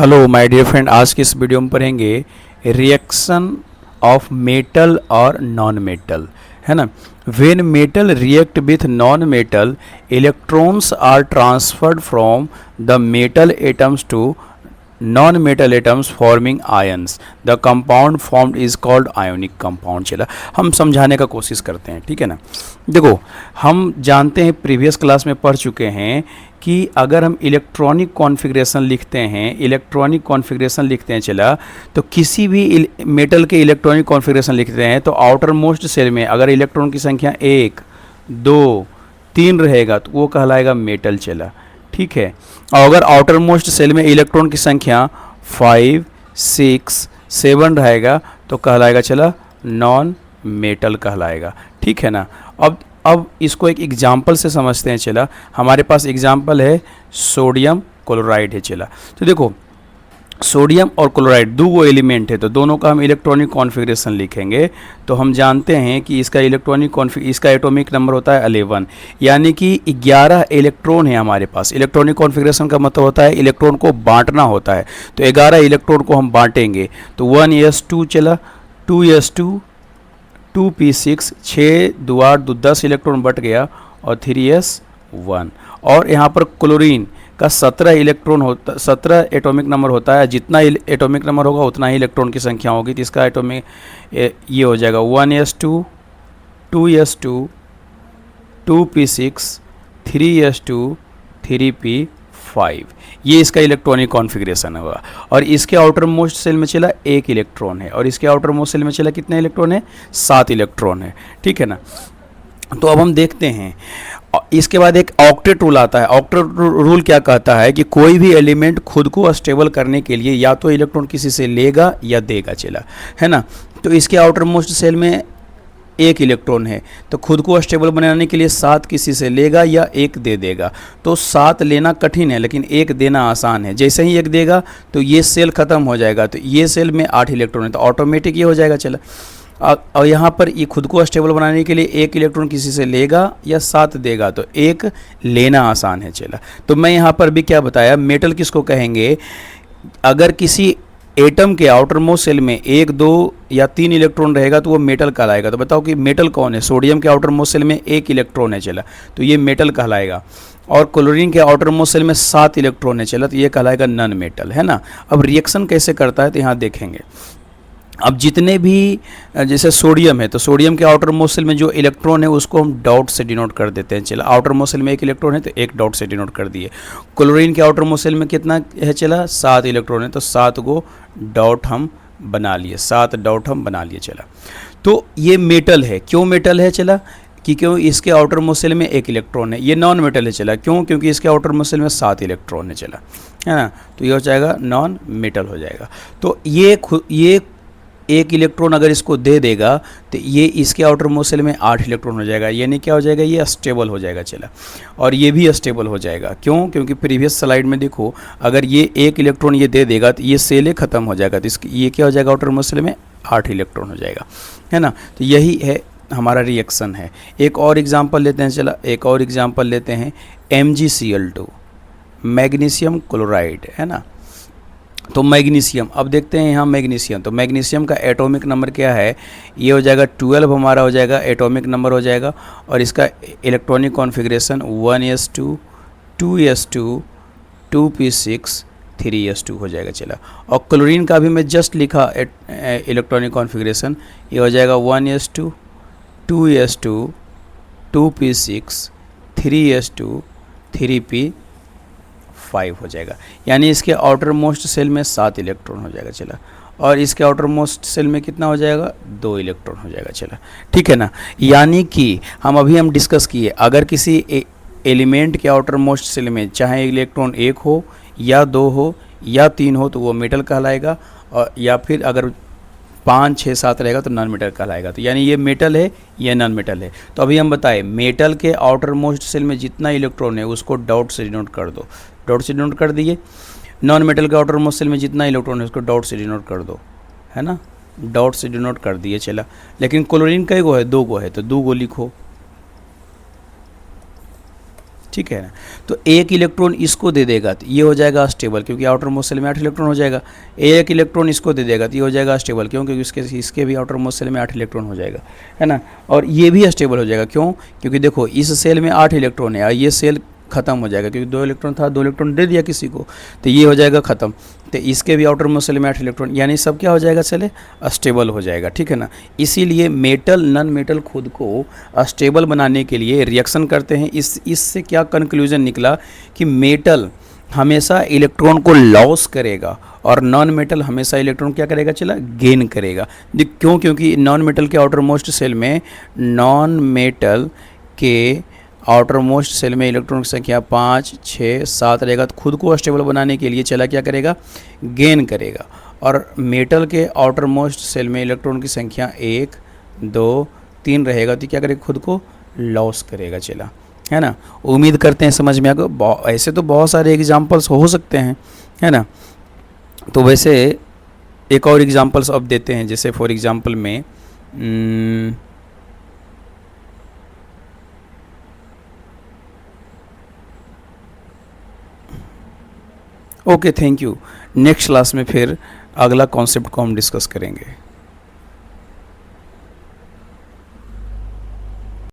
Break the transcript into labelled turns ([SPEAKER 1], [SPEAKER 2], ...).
[SPEAKER 1] Hello my dear friend, आज की इस वीडियो में पढ़ेंगे रिएक्शन ऑफ मेटल और नॉन मेटल, है ना। When metal react with non metal, electrons are transferred from the metal atoms to non metal atoms forming ions. The compound formed is called ionic compound. चला हम समझाने का कोशिश करते हैं, ठीक है ना। देखो, हम जानते हैं, प्रीवियस क्लास में पढ़ चुके हैं कि अगर हम इलेक्ट्रॉनिक कॉन्फ़िगरेशन लिखते हैं चला, तो किसी भी मेटल के इलेक्ट्रॉनिक कॉन्फ़िगरेशन लिखते हैं तो आउटर मोस्ट सेल में अगर इलेक्ट्रॉन की संख्या 1, 2, 3 रहेगा तो वो कहलाएगा मेटल। चला ठीक है। और अगर आउटर मोस्ट सेल में इलेक्ट्रॉन की संख्या 5, 6, 7 रहेगा तो कहलाएगा चला नॉन मेटल कहलाएगा, ठीक है ना। अब इसको एक एग्जाम्पल से समझते हैं। चला हमारे पास एग्जाम्पल है सोडियम क्लोराइड है। चला तो देखो, सोडियम और क्लोराइड दो एलिमेंट है, तो दोनों का हम इलेक्ट्रॉनिक कॉन्फ़िगरेशन लिखेंगे। तो हम जानते हैं कि इसका इसका एटॉमिक नंबर होता है 11, यानी कि 11 इलेक्ट्रॉन है हमारे पास। इलेक्ट्रॉनिक कॉन्फ़िगरेशन का मतलब होता है इलेक्ट्रॉन को बांटना होता है, तो 11 इलेक्ट्रॉन को हम बांटेंगे। तो 1s2 चला, 2s2, 2p6, 6 2 8 2 10 इलेक्ट्रॉन बट गया, और 3s1। और यहाँ पर क्लोरीन का 17 इलेक्ट्रॉन होता, 17 एटॉमिक नंबर होता है। जितना एटॉमिक नंबर होगा उतना ही इलेक्ट्रॉन की संख्या होगी। तो इसका एटॉमिक ये हो जाएगा 1s2, 2s2, 2p6, 3s2, 3p5। ये इसका इलेक्ट्रॉनिक कॉन्फ़िगरेशन होगा। और इसके आउटर मोस्ट सेल में चला 1 इलेक्ट्रॉन है, और इसके आउटर मोस्ट सेल में चला कितने इलेक्ट्रॉन है? 7 इलेक्ट्रॉन है, ठीक है ना। तो अब हम देखते हैं, इसके बाद एक ऑक्टेट रूल आता है। ऑक्टेट रूल क्या कहता है कि कोई भी एलिमेंट खुद को स्टेबल करने के लिए या तो इलेक्ट्रॉन किसी से लेगा या देगा, चला है ना। तो इसके आउटर मोस्ट सेल में 1 इलेक्ट्रॉन है, तो खुद को स्टेबल बनाने के लिए 7 किसी से लेगा या 1 दे देगा। तो 7 लेना कठिन है लेकिन 1 देना आसान है। जैसे ही 1 देगा तो ये सेल ख़त्म हो जाएगा, तो ये सेल में 8 इलेक्ट्रॉन है, तो ऑटोमेटिक ये हो जाएगा। चला और यहाँ पर ये खुद को स्टेबल बनाने के लिए 1 इलेक्ट्रॉन किसी से लेगा या 7 देगा, तो 1 लेना आसान है। चला तो मैं यहाँ पर भी क्या बताया, मेटल किसको कहेंगे? अगर किसी एटम के आउटर मोस्ट सेल में 1, 2 या 3 इलेक्ट्रॉन रहेगा तो वो मेटल कहलाएगा। तो बताओ कि मेटल कौन है? सोडियम के आउटर मोस्ट सेल में 1 इलेक्ट्रॉन है, चला तो ये मेटल कहलाएगा। और क्लोरीन के आउटर मोस्ट सेल में 7 इलेक्ट्रॉन है, चला तो ये कहलाएगा नॉन मेटल, है ना। अब रिएक्शन कैसे करता है तो यहाँ देखेंगे। अब जितने भी, जैसे सोडियम है तो सोडियम के आउटर मोस्ट सेल में जो इलेक्ट्रॉन है उसको हम डॉट से डिनोट कर देते हैं। चला आउटर मोस्ट सेल में 1 इलेक्ट्रॉन है तो 1 डॉट से डिनोट कर दिए। क्लोरीन के आउटर मोस्ट सेल में कितना है? चला 7 इलेक्ट्रॉन है, तो 7 को डॉट हम बना लिए, 7 डॉट हम बना लिए। चला तो ये मेटल है। क्यों मेटल है? चला कि क्यों इसके आउटर मोस्ट सेल में 1 इलेक्ट्रॉन है। ये नॉन मेटल है। चला क्यों? क्योंकि इसके आउटर मोस्ट सेल में 7 इलेक्ट्रॉन है, चला है ना। तो ये हो जाएगा नॉन मेटल हो जाएगा। तो ये 1 इलेक्ट्रॉन अगर इसको दे देगा तो ये इसके आउटर मोस्ट सेल में 8 इलेक्ट्रॉन हो जाएगा, यानी क्या हो जाएगा? ये स्टेबल हो जाएगा। चला और ये भी स्टेबल हो जाएगा। क्यों? क्योंकि प्रीवियस स्लाइड में देखो, अगर ये 1 इलेक्ट्रॉन ये दे देगा तो ये सेल ख़त्म हो जाएगा, तो ये क्या हो जाएगा? आउटर मोस्ट सेल में 8 इलेक्ट्रॉन हो जाएगा, है ना। तो यही है हमारा रिएक्शन है। एक और एग्जाम्पल लेते हैं। चला एक और एग्जाम्पल लेते हैं, MgCl2 मैग्नीशियम क्लोराइड, है ना। तो मैग्नीशियम, अब देखते हैं यहाँ मैग्नीशियम। तो मैग्नीशियम का एटॉमिक नंबर क्या है? ये हो जाएगा 12 हमारा हो जाएगा, एटॉमिक नंबर हो जाएगा। और इसका electronic configuration 1s2, 2s2, 2p6, 3s2 हो जाएगा। चला और क्लोरीन का भी मैं जस्ट लिखा इलेक्ट्रॉनिक कॉन्फ़िगरेशन, ये हो जाएगा 1s2, 2s2, 2p6, 3s2, 3p5 हो जाएगा। यानी इसके आउटर मोस्ट सेल में 7 इलेक्ट्रॉन हो जाएगा। चला और इसके आउटर मोस्ट सेल में कितना हो जाएगा? 2 इलेक्ट्रॉन हो जाएगा। चला ठीक है ना। यानी कि हम डिस्कस किए, अगर किसी एलिमेंट के आउटर मोस्ट सेल में चाहे इलेक्ट्रॉन 1 हो या 2 हो या 3 हो तो वो मेटल कहलाएगा, और या फिर अगर 5, 6, 7 रहेगा तो नॉन मेटल कहलाएगा। तो यानी ये मेटल है, ये नॉन मेटल है। तो अभी हम बताएं, मेटल के आउटर मोस्ट सेल में जितना इलेक्ट्रॉन है उसको डॉट से डिनोट कर दो, डॉट से डिनोट कर दिए। नॉन मेटल के आउटर मोस्ट सेल में जितना इलेक्ट्रॉन है उसको डॉट से डिनोट कर दो, है ना, डॉट से डिनोट कर दिए। चला लेकिन क्लोरीन कई गो है? 2 गो है, तो 2 गो लिखो, ठीक है ना। तो एक इलेक्ट्रॉन इसको दे देगा तो ये हो जाएगा अस्टेबल, क्योंकि आउटर मोस्ट सेल में 8 इलेक्ट्रॉन हो जाएगा। एक इलेक्ट्रॉन इसको दे देगा तो ये हो जाएगा अस्टेबल, क्यों? क्योंकि इसके भी आउटर मोस्ट सेल में 8 इलेक्ट्रॉन हो जाएगा, है ना। और ये भी अस्टेबल हो जाएगा, क्यों? क्योंकि देखो इस सेल में 8 इलेक्ट्रॉन है और ये सेल खत्म हो जाएगा, क्योंकि 2 इलेक्ट्रॉन था, 2 इलेक्ट्रॉन दे दिया किसी को, तो ये हो जाएगा ख़त्म। तो इसके भी आउटर मोस्ट सेल में 8 इलेक्ट्रॉन, यानी सब क्या हो जाएगा, चले अस्टेबल हो जाएगा, ठीक है ना। इसीलिए मेटल नॉन मेटल खुद को अस्टेबल बनाने के लिए रिएक्शन करते हैं। इससे क्या कंक्लूजन निकला कि मेटल हमेशा इलेक्ट्रॉन को लॉस करेगा और नॉन मेटल हमेशा इलेक्ट्रॉन क्या करेगा, चला गेन करेगा। क्यों? क्योंकि नॉन मेटल के आउटर मोस्ट सेल में आउटर मोस्ट सेल में इलेक्ट्रॉन की संख्या 5, 6, 7 रहेगा, तो खुद को स्टेबल बनाने के लिए चला क्या करेगा, गेन करेगा। और मेटल के आउटर मोस्ट सेल में इलेक्ट्रॉन की संख्या 1, 2, 3 रहेगा, तो क्या करेगा, खुद को लॉस करेगा, चला, है ना। उम्मीद करते हैं समझ में आ गया। ऐसे तो बहुत सारे एग्जाम्पल्स हो सकते हैं, है ना। तो वैसे एक और एग्जाम्पल्स अब देते हैं, जैसे फॉर एग्जाम्पल में okay, thank you. Next class में फिर अगला कॉन्सेप्ट को हम डिस्कस करेंगे।